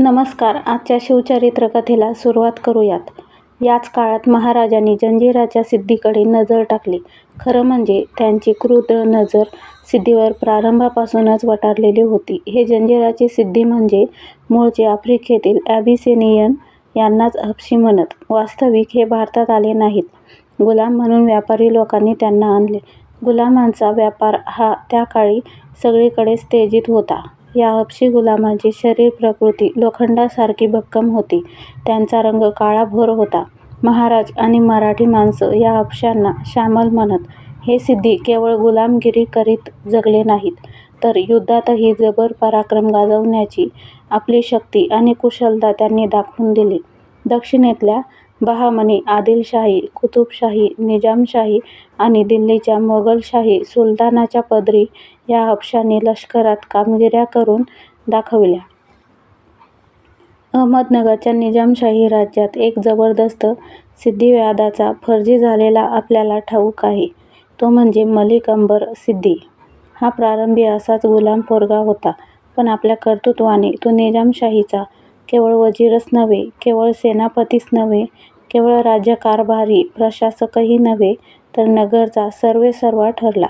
नमस्कार. आजच्या शिवचरित्र कथेला सुरुवात करूयात. याच काळात महाराजांनी जंजिराच्या सिद्धीकडे नजर टाकली. खरं म्हणजे त्यांची क्रूर नजर सिद्धीवर प्रारंभापासूनच वटारलेली होती. हे जंजिराची सिद्धी म्हणजे मूळचे आफ्रिकेतील ॲबिसिनियन यांनाच हबशी म्हणत. वास्तविक हे भारतात आले नाहीत. गुलाम म्हणून व्यापारी लोकांनी त्यांना आणले. गुलामांचा व्यापार हा त्या काळी सगळीकडेच तेजीत होता. या हबशी गुलामांची शरीर प्रकृती लोखंडासारखी भक्कम होती. त्यांचा रंग काळाभोर होता. महाराज आणि मराठी माणसं या हबश्यांना श्यामल म्हणत. हे सिद्धी केवळ गुलामगिरी करीत जगले नाहीत, तर युद्धातही जबर पराक्रम गाजवण्याची आपली शक्ती आणि कुशलता त्यांनी दाखवून दिली. दक्षिणेतल्या बहामनी, आदिलशाही, कुतुबशाही, निजामशाही आणि दिल्लीच्या मोगलशाही सुलतानाच्या पदरी या हबश्यांनी लष्करात कामगिऱ्या करून दाखविल्या. अहमदनगरच्या निजामशाही राज्यात एक जबरदस्त सिद्धिवाद्याचा फर्जी झालेला आपल्याला ठाऊक आहे. तो म्हणजे मलिक अंबर सिद्धी. हा प्रारंभी असाच गुलाम पोरगा होता, पण आपल्या कर्तृत्वाने तो निजामशाहीचा केवळ वजीरच नव्हे, केवळ सेनापतीच नव्हे, केवळ राज्यकारभारी प्रशासकही नव्हे, तर नगरचा सर्वेसर्वा ठरला.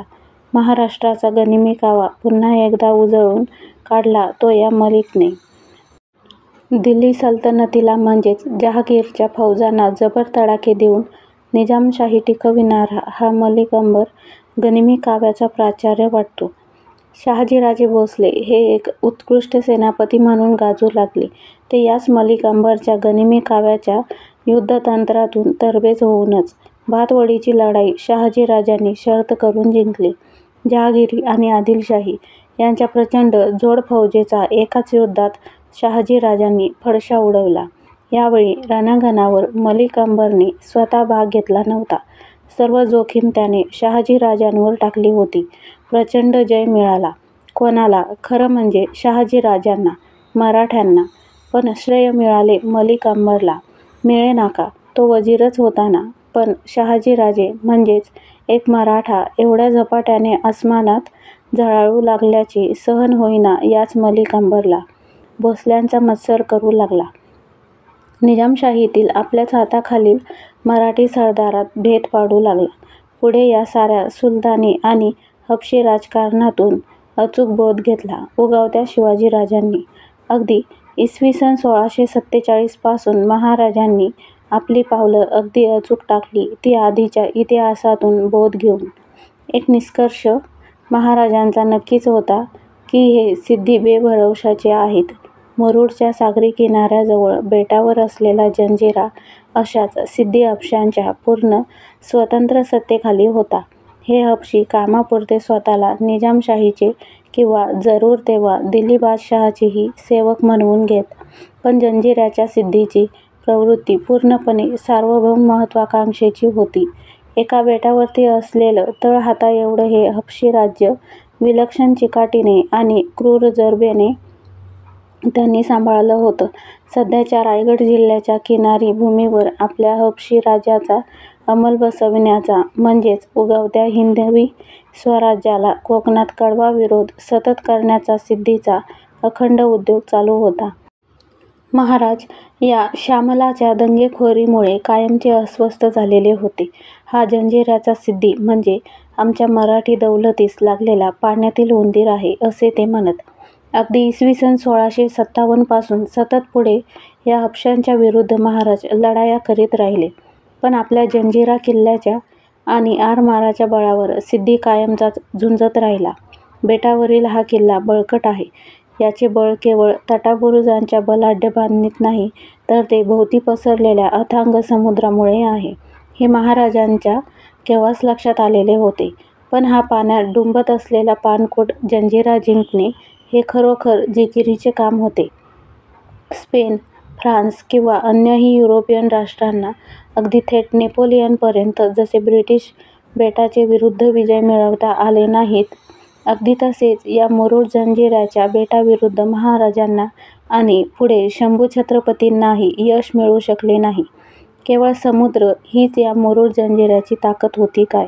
महाराष्ट्राचा गनिमी कावा पुन्हा एकदा उजळून काढला तो या मलिकने. दिल्ली सल्तनतीला म्हणजेच जहांगीरच्या फौजांना जबर तडाखे देऊन निजामशाही टिकविणारा हा मलिक अंबर गनिमी काव्याचा प्राचार्य वाटतो. शहाजीराजे भोसले हे एक उत्कृष्ट सेनापती म्हणून गाजू लागले. ते याच मलिक अंबरच्या गनिमी काव्याच्या युद्धतंत्रातून तरबेज होऊनच. भातवडीची लढाई शहाजीराजांनी शर्त करून जिंकली. जहांगीर आणि आदिलशाही यांच्या प्रचंड जोडफौजेचा एकाच युद्धात शहाजीराजांनी फडशा उडवला. यावेळी रणांगणावर मलिक अंबरने स्वतः भाग घेतला नव्हता. सर्व जोखीम त्याने शहाजीराजांवर टाकली होती. प्रचंड जय मिळाला. कोणाला? खरं म्हणजे शहाजीराजांना, मराठ्यांना. पण श्रेय मिळाले मलिक अंबरला. मिळेना का? तो वजीरच होता ना. पण शहाजीराजे म्हणजेच एक मराठा एवढ्या झपाट्याने आसमानात झळाळू लागल्याचे सहन होईना याच मलिक अंबरला. भोसल्यांचा मत्सर करू लागला. निजामशाहीतील आपल्याच हाताखालील मराठी सरदारात भेद पाडू लागला. पुढे या साऱ्या सुलतानी आणि हबशी राजकारणातून अचूक बोध घेतला उगवत्या शिवाजीराजांनी. अगदी इसवी सन 1647 पासून महाराजांनी आपली पावलं अगदी अचूक टाकली ती आधीच्या इतिहासातून बोध घेऊन. एक निष्कर्ष महाराजांचा नक्कीच होता की हे सिद्धी बेभरवशाचे आहेत. मुरुडच्या सागरी किनाऱ्याजवळ बेटावर असलेला जंजिरा अशाच सिद्धी हबश्यांच्या पूर्ण स्वतंत्र सत्तेखाली होता. हे हबशी कामापुरते स्वतःला निजामशाहीचे किंवा जरूर तेव्हा दिल्ली बादशहाचेही सेवक म्हणवून घेत, पण जंजिऱ्याच्या सिद्धीची प्रवृत्ती पूर्णपणे सार्वभौम महत्त्वाकांक्षेची होती. एका बेटावरती असलेलं तळहाताएवढं हे हबशी राज्य विलक्षण चिकाटीने आणि क्रूर जरबेने त्यांनी सांभाळलं होतं. सध्याच्या रायगड जिल्ह्याच्या किनारी भूमीवर आपल्या हबशी राज्याचा अंमल बसविण्याचा म्हणजेच उगवत्या हिंदवी स्वराज्याला कोकणात कडवा विरोध सतत करण्याचा सिद्धीचा अखंड उद्योग चालू होता. महाराज या श्यामलाच्या दंगेखोरीमुळे कायमचे अस्वस्थ झालेले होते. हा जंजिऱ्याचा सिद्धी म्हणजे आमच्या मराठी दौलतीस लागलेला पाण्यातील उंदीर आहे असे ते म्हणत. अगदी इसवी सन 1657 पासून सतत पुढे या हबश्यांच्या विरुद्ध महाराज लढाया करीत राहिले. पण आपल्या जंजिरा किल्ल्याच्या आणि आरमाराच्या बळावर सिद्धी कायमचाच झुंजत राहिला. बेटावरील हा किल्ला बळकट आहे. याचे बळ केवळ तटाबुरुजांच्या बलाढ्य बांधणीत नाही, तर ते भोवती पसरलेल्या अथांग समुद्रामुळे आहे. हे महाराजांच्या केव्हाच लक्षात आलेले होते. पण हा पाण्यात डुंबत असलेला पाणकोट जंजिरा जिंकणे हे खरोखर जिकिरीचे काम होते. स्पेन, फ्रान्स किंवा अन्यही युरोपियन राष्ट्रांना अगदी थेट नेपोलियनपर्यंत जसे ब्रिटिश बेटाचे विरुद्ध विजय मिळवता आले नाहीत, अगदी तसेच या मुरुड जंजिऱ्याच्या बेटाविरुद्ध महाराजांना आणि पुढे शंभू छत्रपतींनाही यश मिळू शकले नाही. केवळ समुद्र हीच या मुरुड जंजिऱ्याची ताकद होती काय?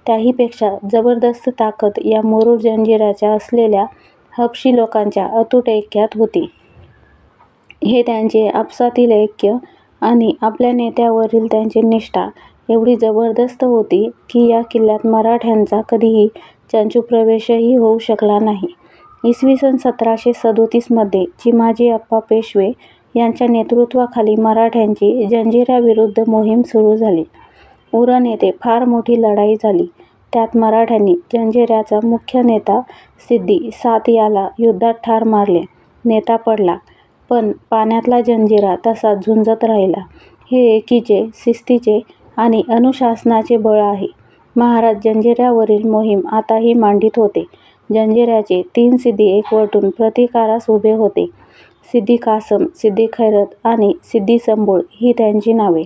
त्याहीपेक्षा जबरदस्त ताकद या मुरुड जंजिऱ्याच्या असलेल्या हबशी लोकांच्या अतूट ऐक्यात होती. हे त्यांचे आपसातील ऐक्य आणि आपल्या नेत्यावरील त्यांची निष्ठा एवढी जबरदस्त होती की या किल्ल्यात मराठ्यांचा कधीही चंचुप्रवेशही होऊ शकला नाही. इसवी सन 1737 मध्ये चिमाजी अप्पा पेशवे यांच्या नेतृत्वाखाली मराठ्यांची जंजिऱ्याविरुद्ध मोहीम सुरू झाली. उरण येथे फार मोठी लढाई झाली. त्यात मराठ्यांनी जंजिऱ्याचा मुख्य नेता सिद्दी सात याला युद्धात ठार मारले. नेता पडला, पण पाण्यातला जंजिरा तसाच झुंजत राहिला. हे एकीचे, शिस्तीचे आणि अनुशासनाचे बळ आहे. महाराज जंजिऱ्यावरील मोहीम आताही मांडीत होते. जंजिऱ्याचे 3 सिद्दी एकवटून प्रतिकारास उभे होते. सिद्दी कासम, सिद्दी खैरत आणि सिद्दी संबोळ ही त्यांची नावे.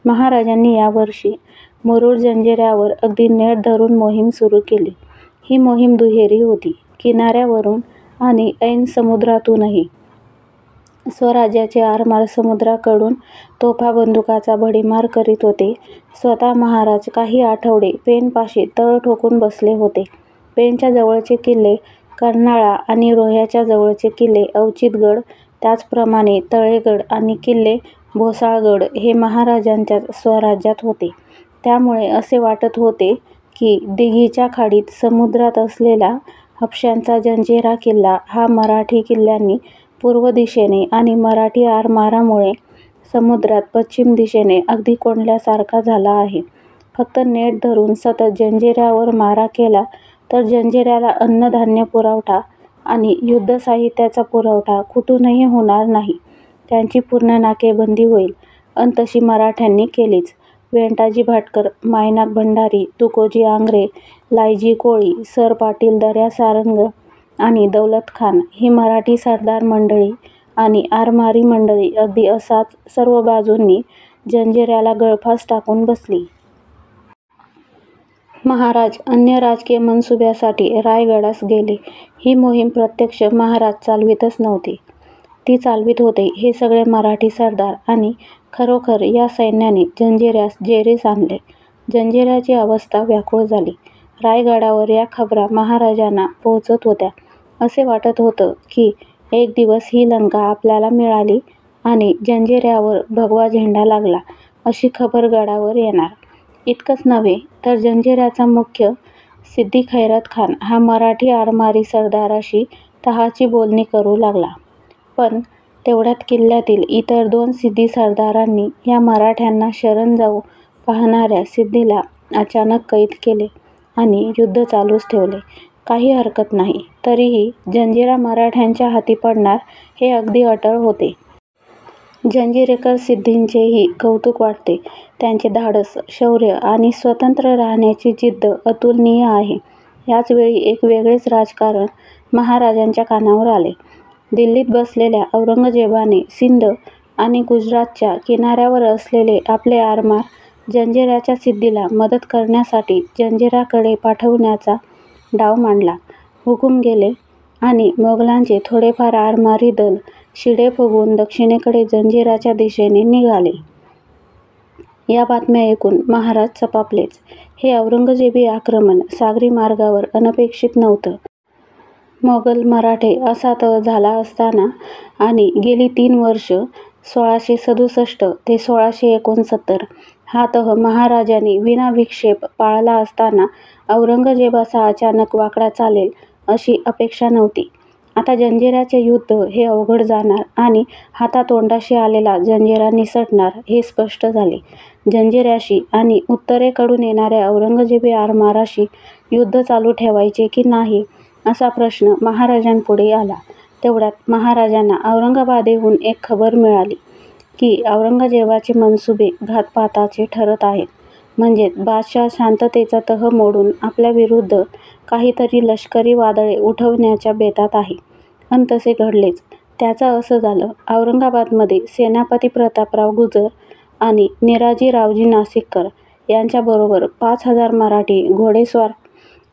महाराजांनी यावर्षी मुरुड जंजिऱ्यावर अगदी नेट धरून मोहीम सुरू केली. ही मोहीम दुहेरी होती. किनाऱ्यावरून आणि ऐन समुद्रातूनही. स्वराज्याचे आरमार समुद्राकडून तोफा बंदुकाचा भडीमार करीत होते. स्वतः महाराज काही आठवडे पेणपाशी तळ ठोकून बसले होते. पेणच्या जवळचे किल्ले कर्नाळा आणि रोह्याच्या जवळचे किल्ले अवचितगड, त्याचप्रमाणे तळेगड आणि किल्ले भोसाळगड हे महाराजांच्या स्वराज्यात होते. त्यामुळे असे वाटत होते की दिघीच्या खाडीत समुद्रात असलेला हापशांचा जंजिरा किल्ला हा मराठी किल्ल्यांनी पूर्व दिशेने आणि मराठी आरमारामुळे समुद्रात पश्चिम दिशेने अगदी कोंडल्यासारखा झाला आहे. फक्त नेट धरून सतत जंजिऱ्यावर मारा केला तर जंजिऱ्याला अन्नधान्य पुरवठा आणि युद्धसाहित्याचा पुरवठा कुठूनही होणार नाही. त्यांची पूर्ण नाकेबंदी होईल. अन तशी मराठ्यांनी केलीच. वेंटाजी भाटकर, मायनाक भंडारी, तुकोजी आंग्रे, लायजी कोळी, सर पाटील दर्या सारंग आणि दौलत खान ही मराठी सरदार मंडळी आणि आरमारी मंडळी अगदी असाच सर्व बाजूंनी जंजिऱ्याला गळफास टाकून बसली. महाराज अन्य राजकीय मनसुब्यासाठी रायगडास गेले. ही मोहीम प्रत्यक्ष महाराज चालवितच नव्हते. ती चालवित होते हे सगळे मराठी सरदार आणि खरोखर या सैन्याने जंजिऱ्यास जेरीस आणले. जंजिऱ्याची अवस्था व्याकुळ झाली. रायगडावर या खबरा महाराजांना पोहोचत होत्या. असे वाटत होतं की एक दिवस ही लंका आपल्याला मिळाली आणि जंजिऱ्यावर भगवा झेंडा लागला अशी खबर गडावर येणार. इतकंच नव्हे तर जंजिऱ्याचा मुख्य सिद्दी खैरत खान हा मराठी आरमारी सरदाराशी तहाची बोलणी करू लागला. पण तेवढ्यात किल्ल्यातील इतर 2 सिद्दी सरदारांनी या मराठ्यांना शरण जाऊ पाहणाऱ्या सिद्दीला अचानक कैद केले आणि युद्ध चालूच ठेवले. काही हरकत नाही, तरीही जंजिरा मराठ्यांच्या हाती पडणार हे अगदी अटळ होते. जंजिरेकर सिद्धींचेही कौतुक वाटते. त्यांचे धाडस, शौर्य आणि स्वतंत्र राहण्याची जिद्द अतुलनीय आहे. याच वेळी एक वेगळेच राजकारण महाराजांच्या कानावर आले. दिल्लीत बसलेल्या औरंगजेबाने सिंध आणि गुजरातच्या किनाऱ्यावर असलेले आपले आरमार जंजिऱ्याच्या सिद्धीला मदत करण्यासाठी जंजिऱ्याकडे पाठवण्याचा डाव मांडला. हुकूम गेले आणि मोगलांचे थोडेफार आरमारी दल शिडे फुगवून दक्षिणेकडे जंजिऱ्याच्या दिशेने निघाले. या बातम्या ऐकून महाराज चपापलेच. हे औरंगजेबी आक्रमण सागरी मार्गावर अनपेक्षित नव्हतं. मोगल मराठे असा तह झाला असताना आणि गेली 3 वर्ष 1667 ते 1669 हा तह महाराजांनी विनाविक्षेप पाळला असताना औरंगजेबाचा अचानक वाकडा चालेल अशी अपेक्षा नव्हती. आता जंजिऱ्याचे युद्ध हे अवघड जाणार आणि हातातोंडाशी आलेला जंजिरा निसटणार हे स्पष्ट झाले. जंजिऱ्याशी आणि उत्तरेकडून येणाऱ्या औरंगजेबी आरमाराशी युद्ध चालू ठेवायचे की नाही असा प्रश्न महाराजांपुढे आला. तेवढ्यात महाराजांना औरंगाबादेहून एक खबर मिळाली की औरंगजेबाचे मनसुबे घातपाताचे ठरत आहेत. म्हणजेच बादशाह शांततेचा तह मोडून आपल्या विरुद्ध काहीतरी लष्करी वादळे उठवण्याच्या बेतात आहे. अन तसे घडलेच. त्याचं असं झालं, औरंगाबादमध्ये सेनापती प्रतापराव गुजर आणि निराजी रावजी नाशिककर यांच्याबरोबर 5000 मराठी घोडेस्वार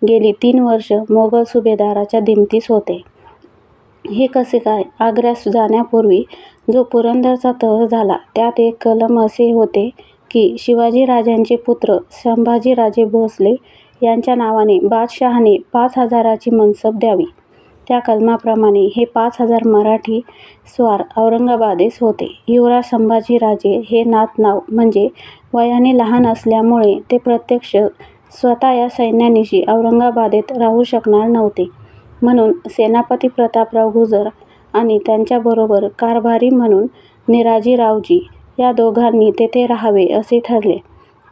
गेली 3 वर्ष मोगल सुभेदाराच्या दिमतीस होते. हे कसे काय? आग्र्यास जाण्यापूर्वी जो पुरंदरचा तह झाला त्यात एक कलम असे होते की शिवाजीराजांचे पुत्र संभाजीराजे भोसले यांच्या नावाने बादशहाने 5000ची मनसब द्यावी. त्या कलमाप्रमाणे हे 5,000 मराठी स्वार औरंगाबादेस होते. युवराज संभाजीराजे हे नाव म्हणजे वयाने लहान असल्यामुळे ते प्रत्यक्ष स्वतः या सैन्यानिशी औरंगाबादेत राहू शकणार नव्हते. म्हणून सेनापती प्रतापराव गुजर आणि त्यांच्याबरोबर कारभारी म्हणून निराजीरावजी या दोघांनी तेथे राहावे असे ठरले.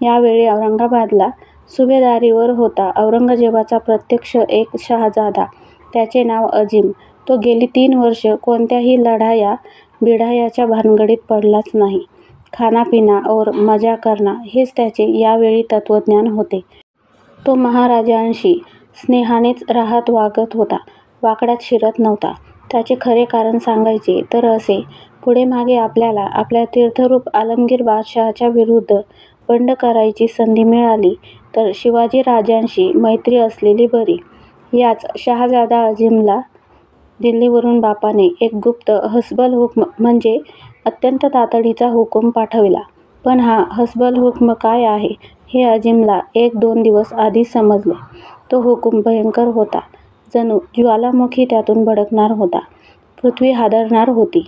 यावेळी औरंगाबादला सुभेदारीवर होता औरंगजेबाचा प्रत्यक्ष एक शहाजादा. त्याचे नाव अजिम. तो गेली 3 वर्ष कोणत्याही लढाया बिढायाच्या भानगडीत पडलाच नाही. खानापिना और मजा करना हेच त्याचे यावेळी तत्त्वज्ञान होते. तो महाराजांशी स्नेहानेच राहत वागत होता. वाकड्यात शिरत नव्हता. त्याचे खरे कारण सांगायचे तर असे. पुढे मागे आपल्याला आपल्या तीर्थरूप आलमगीर बादशहाच्या विरुद्ध बंड करायची संधी मिळाली तर शिवाजीराजांशी मैत्री असलेली बरी. याच शहाजादा अजिमला दिल्लीवरून बापाने एक गुप्त हसबल हुक्म म्हणजे अत्यंत तातडीचा हुकूम पाठविला. पण हा हसबल हुक्म काय आहे हे अजिमला 1-2 दिवस आधी समजले. तो हुकूम भयंकर होता. जणू ज्वालामुखी त्यातून भडकणार होता. पृथ्वी हादरणार होती.